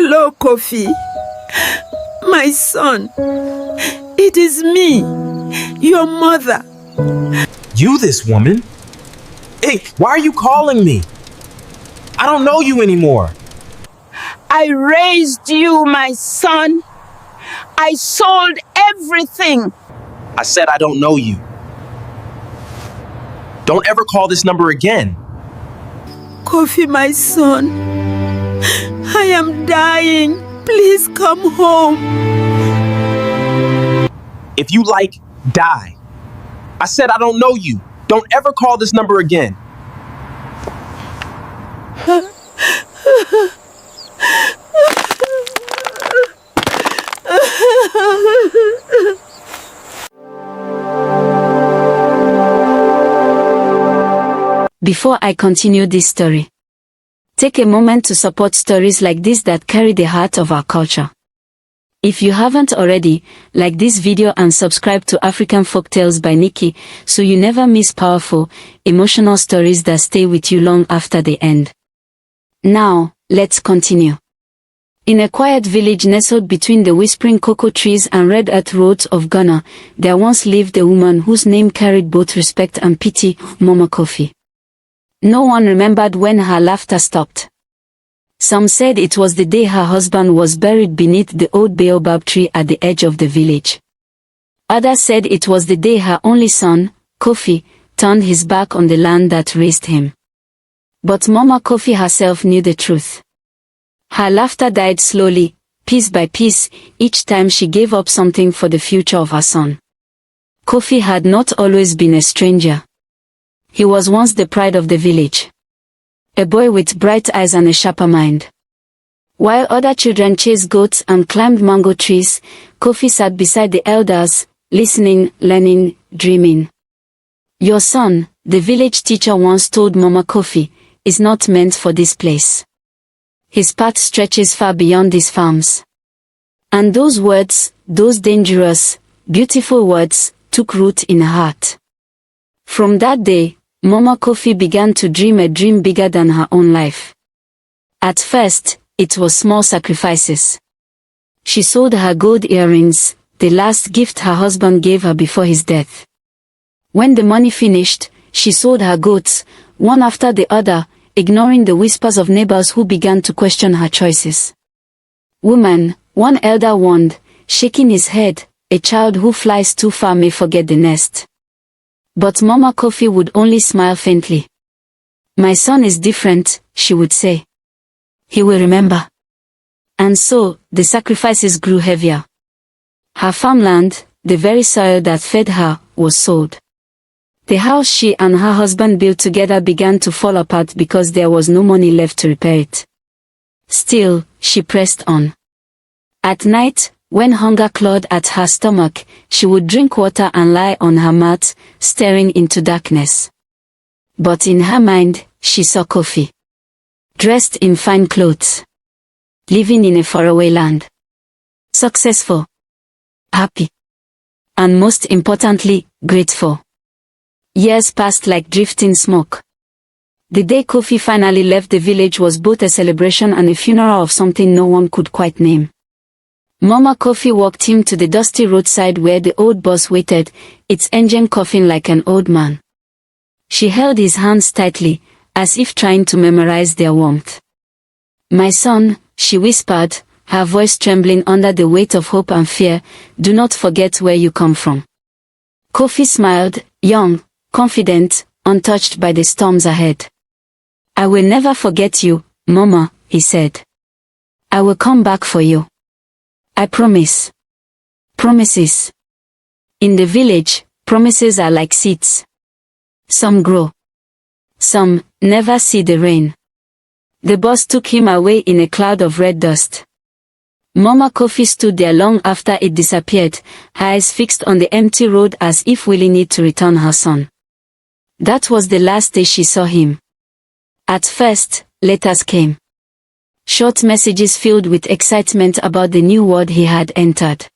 Hello, Kofi. My son. It is me, your mother. You this woman? Hey, why are you calling me? I don't know you anymore. I raised you, my son. I sold everything. I said I don't know you. Don't ever call this number again. Kofi, my son. I am dying. Please come home. If you like, die. I said I don't know you. Don't ever call this number again. Before I continue this story, take a moment to support stories like this that carry the heart of our culture. If you haven't already, like this video and subscribe to African-Folk-Tales-By-Nikky so you never miss powerful, emotional stories that stay with you long after they end. Now, let's continue. In a quiet village nestled between the whispering cocoa trees and red earth roads of Ghana, there once lived a woman whose name carried both respect and pity, Mama Kofi. No one remembered when her laughter stopped. Some said it was the day her husband was buried beneath the old baobab tree at the edge of the village. Others said it was the day her only son, Kofi, turned his back on the land that raised him. But Mama Kofi herself knew the truth. Her laughter died slowly, piece by piece, each time she gave up something for the future of her son. Kofi had not always been a stranger. He was once the pride of the village. A boy with bright eyes and a sharper mind. While other children chased goats and climbed mango trees, Kofi sat beside the elders, listening, learning, dreaming. Your son, the village teacher once told Mama Kofi, is not meant for this place. His path stretches far beyond these farms. And those words, those dangerous, beautiful words, took root in her heart. From that day, Mama Kofi began to dream a dream bigger than her own life. At first, it was small sacrifices. She sold her gold earrings, the last gift her husband gave her before his death. When the money finished, she sold her goats, one after the other, ignoring the whispers of neighbors who began to question her choices. Woman, one elder warned, shaking his head, a child who flies too far may forget the nest. But Mama Kofi would only smile faintly. My son is different, she would say. He will remember. And so, the sacrifices grew heavier. Her farmland, the very soil that fed her, was sold. The house she and her husband built together began to fall apart because there was no money left to repair it. Still, she pressed on. At night, when hunger clawed at her stomach, she would drink water and lie on her mat, staring into darkness. But in her mind, she saw Kofi. Dressed in fine clothes. Living in a faraway land. Successful. Happy. And most importantly, grateful. Years passed like drifting smoke. The day Kofi finally left the village was both a celebration and a funeral of something no one could quite name. Mama Kofi walked him to the dusty roadside where the old bus waited, its engine coughing like an old man. She held his hands tightly, as if trying to memorize their warmth. My son, she whispered, her voice trembling under the weight of hope and fear, do not forget where you come from. Kofi smiled, young, confident, untouched by the storms ahead. I will never forget you, Mama, he said. I will come back for you. I promise. Promises. In the village, promises are like seeds. Some grow. Some never see the rain. The bus took him away in a cloud of red dust. Mama Kofi stood there long after it disappeared, her eyes fixed on the empty road as if willing it to return her son. That was the last day she saw him. At first, letters came. Short messages filled with excitement about the new world he had entered.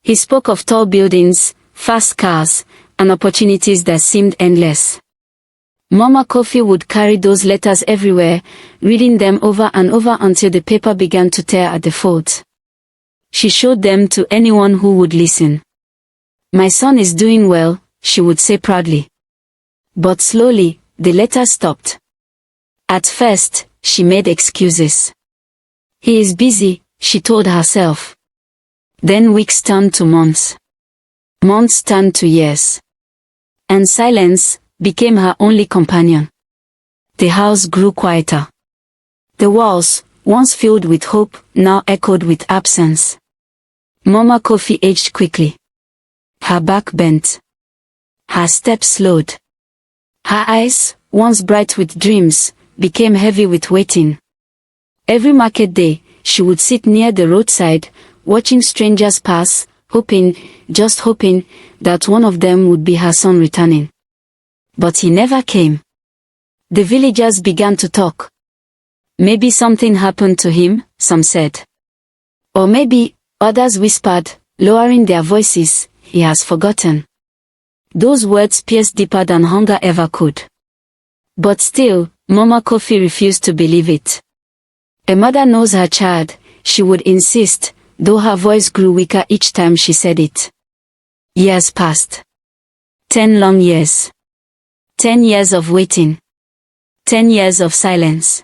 He spoke of tall buildings, fast cars, and opportunities that seemed endless. Mama Kofi would carry those letters everywhere, reading them over and over until the paper began to tear at the folds. She showed them to anyone who would listen. "My son is doing well," she would say proudly. But slowly, the letters stopped. At first, she made excuses. "He is busy," she told herself. Then weeks turned to months. Months turned to years. And silence became her only companion. The house grew quieter. The walls, once filled with hope, now echoed with absence. Mama Kofi aged quickly. Her back bent. Her steps slowed. Her eyes, once bright with dreams, became heavy with waiting. Every market day, she would sit near the roadside, watching strangers pass, hoping, just hoping, that one of them would be her son returning. But he never came. The villagers began to talk. Maybe something happened to him, some said. Or maybe, others whispered, lowering their voices, he has forgotten. Those words pierced deeper than hunger ever could. But still, Mama Kofi refused to believe it. A mother knows her child, she would insist, though her voice grew weaker each time she said it. Years passed. 10 long years. 10 years of waiting. 10 years of silence.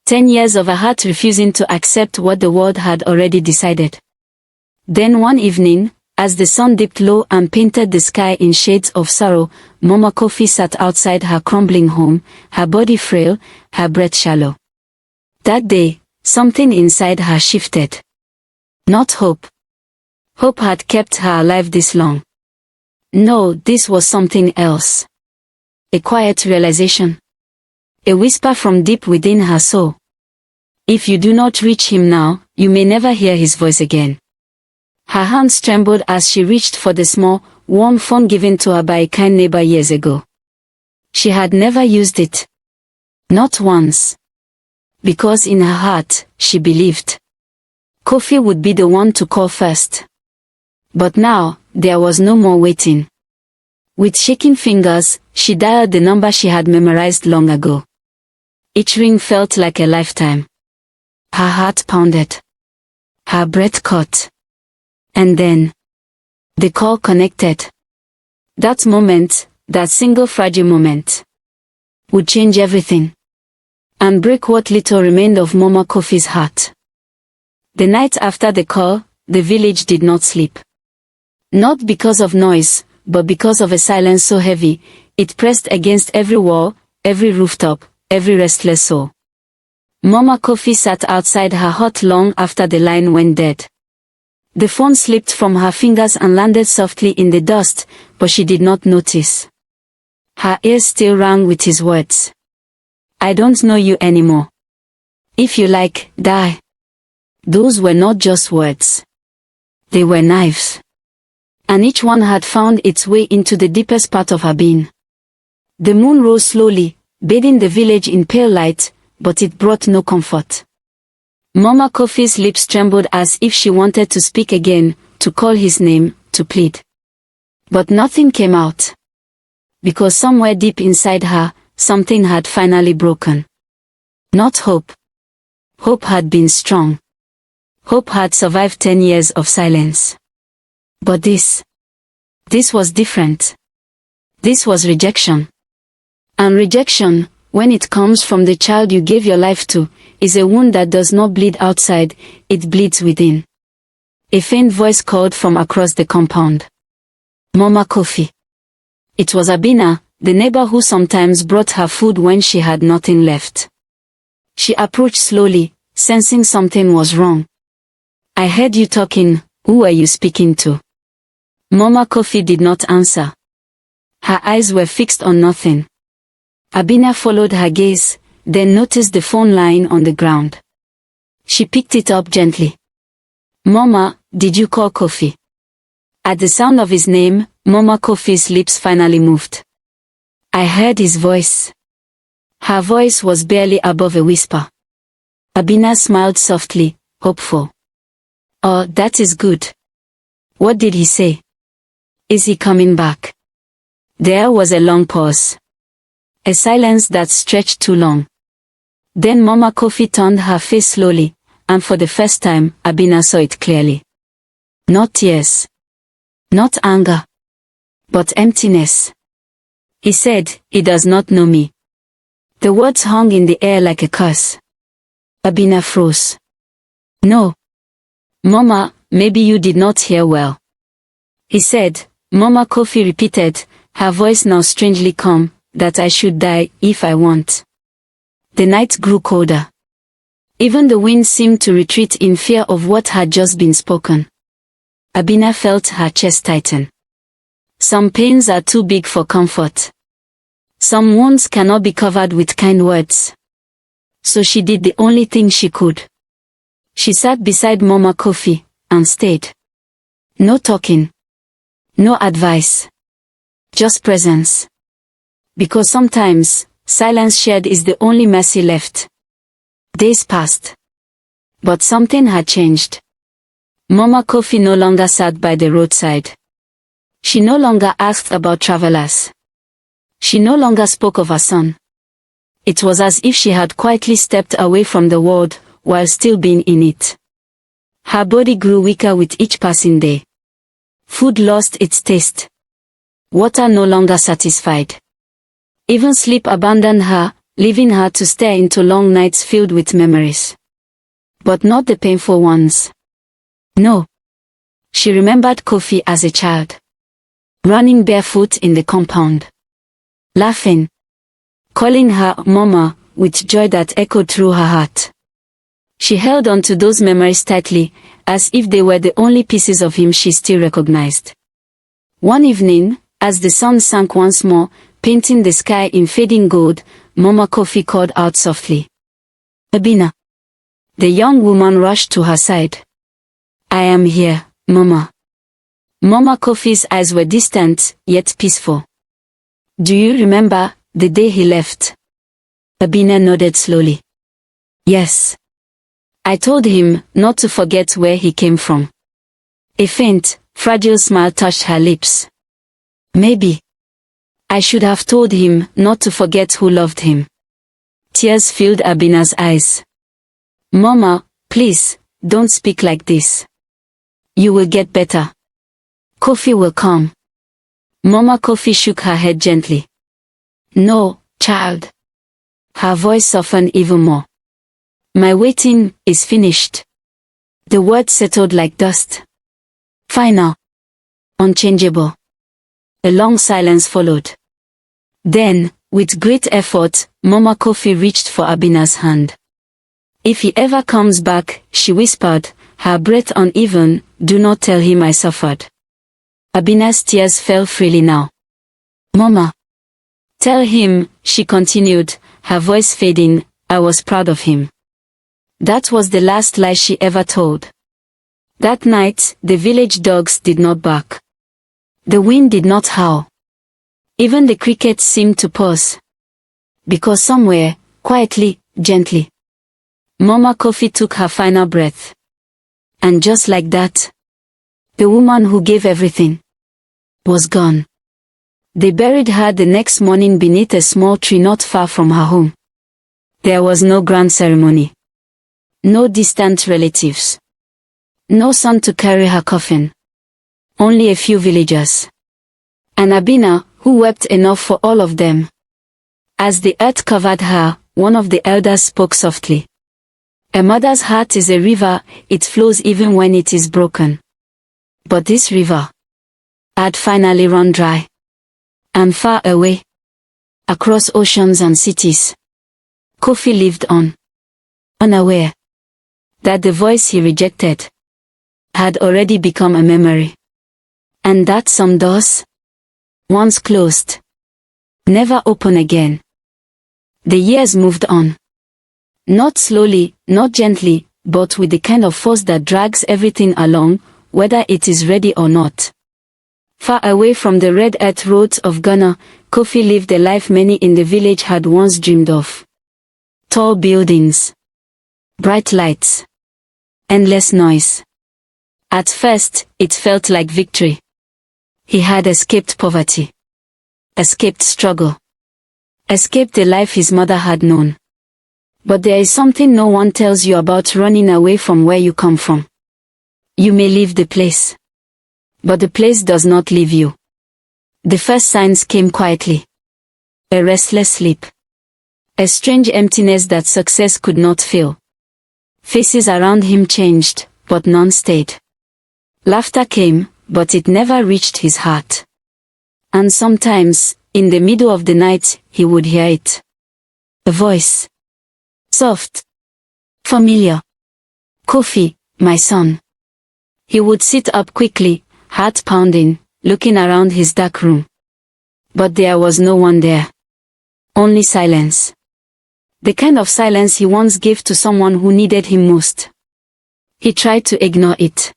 10 years of a heart refusing to accept what the world had already decided. Then one evening, as the sun dipped low and painted the sky in shades of sorrow, Mama Kofi sat outside her crumbling home, her body frail, her breath shallow. That day, something inside her shifted. Not hope. Hope had kept her alive this long. No, this was something else. A quiet realization. A whisper from deep within her soul. If you do not reach him now, you may never hear his voice again. Her hands trembled as she reached for the small, warm phone given to her by a kind neighbor years ago. She had never used it. Not once. Because in her heart, she believed Kofi would be the one to call first. But now, there was no more waiting. With shaking fingers, she dialed the number she had memorized long ago. Each ring felt like a lifetime. Her heart pounded. Her breath caught. And then, the call connected. That moment, that single fragile moment, would change everything. And break what little remained of Mama Kofi's heart. The night after the call, the village did not sleep. Not because of noise, but because of a silence so heavy, it pressed against every wall, every rooftop, every restless soul. Mama Kofi sat outside her hut long after the line went dead. The phone slipped from her fingers and landed softly in the dust, but she did not notice. Her ears still rang with his words. I don't know you anymore. If you like, die. Those were not just words. They were knives. And each one had found its way into the deepest part of her being. The moon rose slowly, bathing the village in pale light, but it brought no comfort. Mama Kofi's lips trembled as if she wanted to speak again, to call his name, to plead. But nothing came out. Because somewhere deep inside her, something had finally broken. Not hope. Hope had been strong. Hope had survived 10 years of silence. But this was different. This was rejection. And rejection, when it comes from the child you gave your life to, is a wound that does not bleed outside, it bleeds within. A faint voice called from across the compound. Mama Kofi. It was Abina, the neighbor who sometimes brought her food when she had nothing left. She approached slowly, sensing something was wrong. I heard you talking, who were you speaking to? Mama Kofi did not answer. Her eyes were fixed on nothing. Abina followed her gaze, then noticed the phone lying on the ground. She picked it up gently. Mama, did you call Kofi? At the sound of his name, Mama Kofi's lips finally moved. I heard his voice. Her voice was barely above a whisper. Abina smiled softly, hopeful. Oh, that is good. What did he say? Is he coming back? There was a long pause. A silence that stretched too long. Then Mama Kofi turned her face slowly, and for the first time, Abina saw it clearly. Not tears. Not anger. But emptiness. He said, "He does not know me." The words hung in the air like a curse. Abina froze. "No. Mama, maybe you did not hear well," he said. Mama Kofi repeated, her voice now strangely calm, "that I should die if I want." The night grew colder. Even the wind seemed to retreat in fear of what had just been spoken. Abina felt her chest tighten. Some pains are too big for comfort. Some wounds cannot be covered with kind words. So she did the only thing she could. She sat beside Mama Kofi and stayed. No talking. No advice. Just presence. Because sometimes, silence shared is the only mercy left. Days passed. But something had changed. Mama Kofi no longer sat by the roadside. She no longer asked about travelers. She no longer spoke of her son. It was as if she had quietly stepped away from the world, while still being in it. Her body grew weaker with each passing day. Food lost its taste. Water no longer satisfied. Even sleep abandoned her, leaving her to stare into long nights filled with memories. But not the painful ones. No. She remembered Kofi as a child. Running barefoot in the compound. Laughing. Calling her Mama, with joy that echoed through her heart. She held on to those memories tightly, as if they were the only pieces of him she still recognized. One evening, as the sun sank once more, painting the sky in fading gold, Mama Kofi called out softly. "Abina." The young woman rushed to her side. "I am here, Mama." Mama Kofi's eyes were distant, yet peaceful. "Do you remember the day he left?" Abina nodded slowly. "Yes. I told him not to forget where he came from." A faint, fragile smile touched her lips. "Maybe I should have told him not to forget who loved him." Tears filled Abina's eyes. "Mama, please, don't speak like this. You will get better. Kofi will come." Mama Kofi shook her head gently. "No, child." Her voice softened even more. "My waiting is finished." The words settled like dust. Final. Unchangeable. A long silence followed. Then, with great effort, Mama Kofi reached for Abina's hand. "If he ever comes back," she whispered, her breath uneven, "do not tell him I suffered." Abina's tears fell freely now. "Mama. Tell him," she continued, her voice fading, "I was proud of him." That was the last lie she ever told. That night, the village dogs did not bark. The wind did not howl. Even the crickets seemed to pause. Because somewhere, quietly, gently, Mama Kofi took her final breath. And just like that, the woman who gave everything was gone. They buried her the next morning beneath a small tree not far from her home. There was no grand ceremony. No distant relatives. No son to carry her coffin. Only a few villagers. And Abina, who wept enough for all of them. As the earth covered her, one of the elders spoke softly. "A mother's heart is a river, it flows even when it is broken." But this river had finally run dry. And far away, across oceans and cities, Kofi lived on, unaware that the voice he rejected had already become a memory. And that some doors, once closed, never open again. The years moved on. Not slowly, not gently, but with the kind of force that drags everything along, whether it is ready or not. Far away from the red earth roads of Ghana, Kofi lived the life many in the village had once dreamed of. Tall buildings, bright lights, endless noise. At first, it felt like victory. He had escaped poverty, escaped struggle, escape the life his mother had known. But there is something no one tells you about running away from where you come from. You may leave the place, but the place does not leave you. The first signs came quietly. A restless sleep. A strange emptiness that success could not fill. Faces around him changed, but none stayed. Laughter came, but it never reached his heart. And sometimes, in the middle of the night, he would hear it. A voice. Soft. Familiar. Kofi, my son. He would sit up quickly, heart pounding, looking around his dark room. But there was no one there. Only silence. The kind of silence he once gave to someone who needed him most. He tried to ignore it.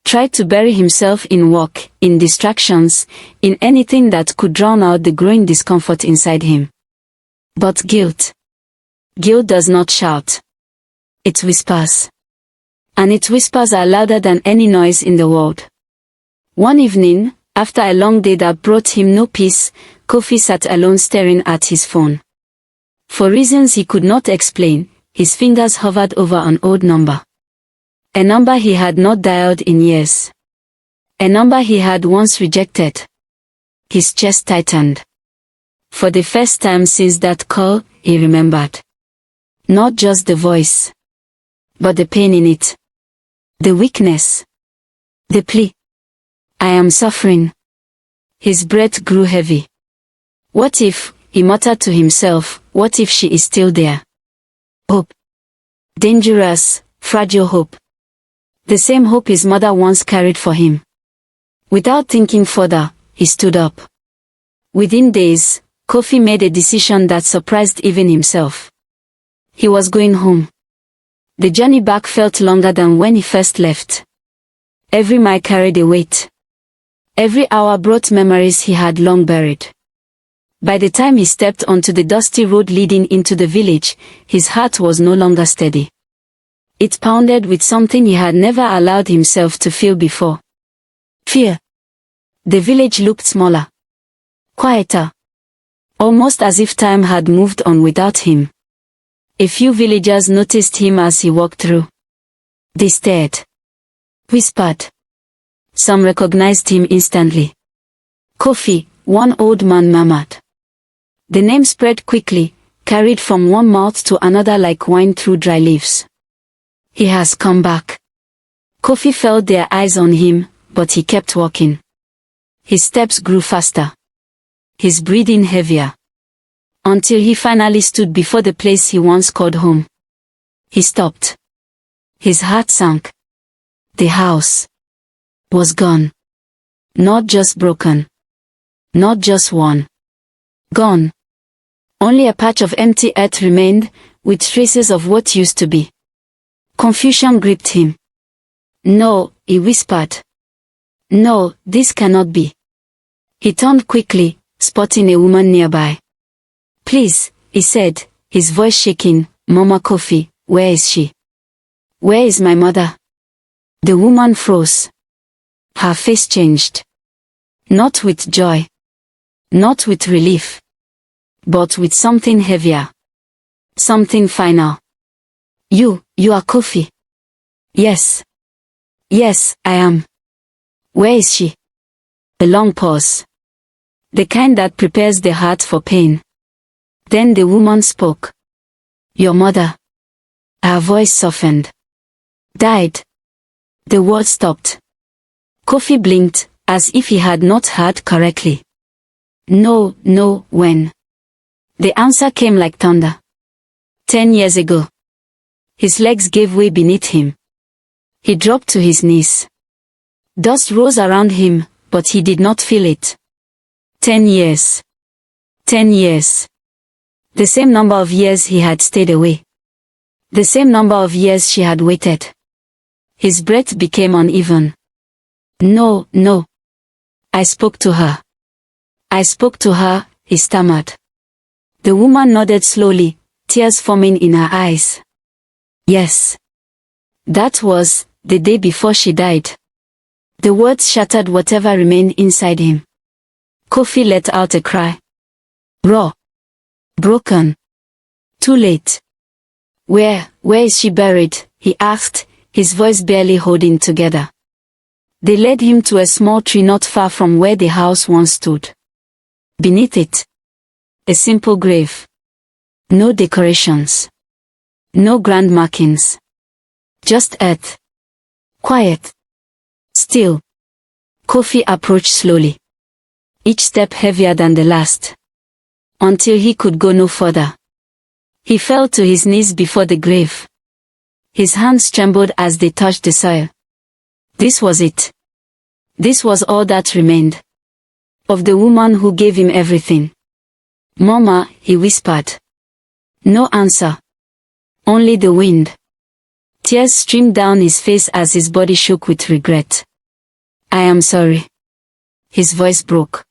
Tried to bury himself in work, in distractions, in anything that could drown out the growing discomfort inside him. But guilt. Guilt does not shout. It whispers. And its whispers are louder than any noise in the world. One evening, after a long day that brought him no peace, Kofi sat alone staring at his phone. For reasons he could not explain, his fingers hovered over an old number. A number he had not dialed in years. A number he had once rejected. His chest tightened. For the first time since that call, he remembered. Not just the voice, but the pain in it. The weakness. The plea. I am suffering. His breath grew heavy. What if, he muttered to himself, what if she is still there? Hope. Dangerous, fragile hope. The same hope his mother once carried for him. Without thinking further, he stood up. Within days, Kofi made a decision that surprised even himself. He was going home. The journey back felt longer than when he first left. Every mile carried a weight. Every hour brought memories he had long buried. By the time he stepped onto the dusty road leading into the village, his heart was no longer steady. It pounded with something he had never allowed himself to feel before. Fear. The village looked smaller. Quieter. Almost as if time had moved on without him. A few villagers noticed him as he walked through. They stared. Whispered. Some recognized him instantly. Kofi, one old man murmured. The name spread quickly, carried from one mouth to another like wine through dry leaves. He has come back. Kofi felt their eyes on him, but he kept walking. His steps grew faster. His breathing heavier. Until he finally stood before the place he once called home. He stopped. His heart sank. The house was gone. Not just broken. Not just one. Gone. Only a patch of empty earth remained, with traces of what used to be. Confusion gripped him. No, he whispered. No, this cannot be. He turned quickly, spotting a woman nearby. Please, he said, his voice shaking, Mama Kofi, where is she? Where is my mother? The woman froze. Her face changed. Not with joy. Not with relief. But with something heavier. Something final. You are Kofi. Yes. Yes, I am. Where is she? A long pause. The kind that prepares the heart for pain. Then the woman spoke. Your mother. Her voice softened. Died. The word stopped. Kofi blinked, as if he had not heard correctly. No, when? The answer came like thunder. 10 years ago. His legs gave way beneath him. He dropped to his knees. Dust rose around him, but he did not feel it. 10 years. 10 years. The same number of years he had stayed away. The same number of years she had waited. His breath became uneven. No. I spoke to her. I spoke to her, he stammered. The woman nodded slowly, tears forming in her eyes. Yes. That was the day before she died. The words shattered whatever remained inside him. Kofi let out a cry. Raw. Broken. Too late. Where is she buried? He asked, his voice barely holding together. They led him to a small tree not far from where the house once stood. Beneath it, a simple grave. No decorations. No grand markings. Just earth. Quiet. Still. Kofi approached slowly. Each step heavier than the last. Until he could go no further. He fell to his knees before the grave. His hands trembled as they touched the soil. This was it. This was all that remained. Of the woman who gave him everything. Mama, he whispered. No answer. Only the wind. Tears streamed down his face as his body shook with regret. I am sorry. His voice broke.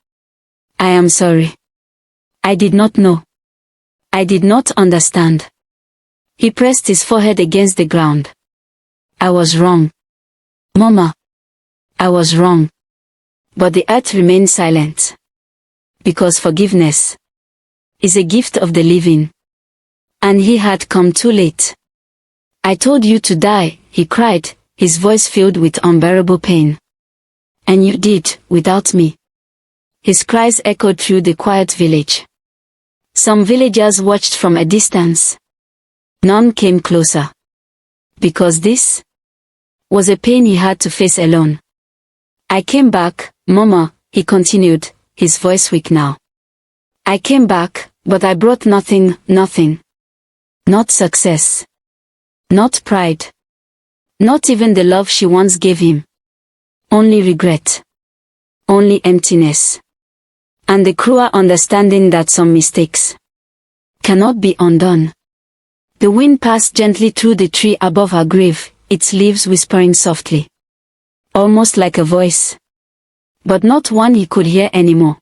I am sorry. I did not know. I did not understand. He pressed his forehead against the ground. I was wrong. Mama. I was wrong. But the earth remained silent. Because forgiveness is a gift of the living. And he had come too late. I told you to die, he cried, his voice filled with unbearable pain. And you did, without me. His cries echoed through the quiet village. Some villagers watched from a distance. None came closer. Because this was a pain he had to face alone. I came back, Mama, he continued, his voice weak now. I came back, but I brought nothing. Not success. Not pride. Not even the love she once gave him. Only regret. Only emptiness. And the cruel understanding that some mistakes cannot be undone. The wind passed gently through the tree above her grave, its leaves whispering softly. Almost like a voice. But not one he could hear anymore.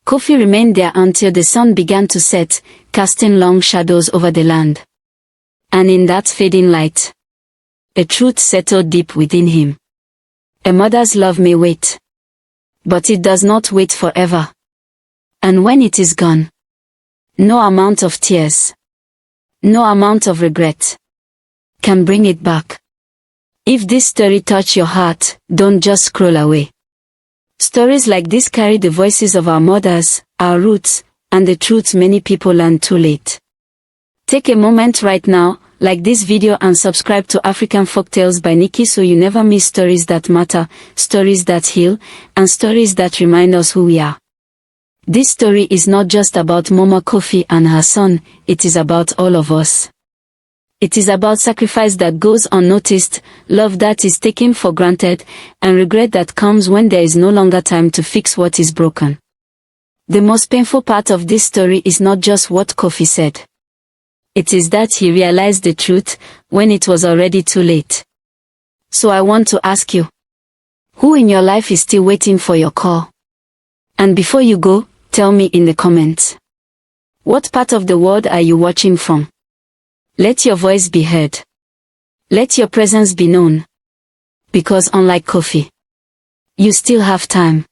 Kofi remained there until the sun began to set, casting long shadows over the land. And in that fading light, a truth settled deep within him. A mother's love may wait. But it does not wait forever. And when it is gone, no amount of tears, no amount of regret, can bring it back. If this story touched your heart, don't just scroll away. Stories like this carry the voices of our mothers, our roots, and the truths many people learn too late. Take a moment right now, like this video and subscribe to African-Folk-Tales-By-Nikky so you never miss stories that matter, stories that heal, and stories that remind us who we are. This story is not just about Mama Kofi and her son, it is about all of us. It is about sacrifice that goes unnoticed, love that is taken for granted, and regret that comes when there is no longer time to fix what is broken. The most painful part of this story is not just what Kofi said. It is that he realized the truth when it was already too late. So I want to ask you, who in your life is still waiting for your call? And before you go, tell me in the comments. What part of the world are you watching from? Let your voice be heard. Let your presence be known. Because unlike Kofi, you still have time.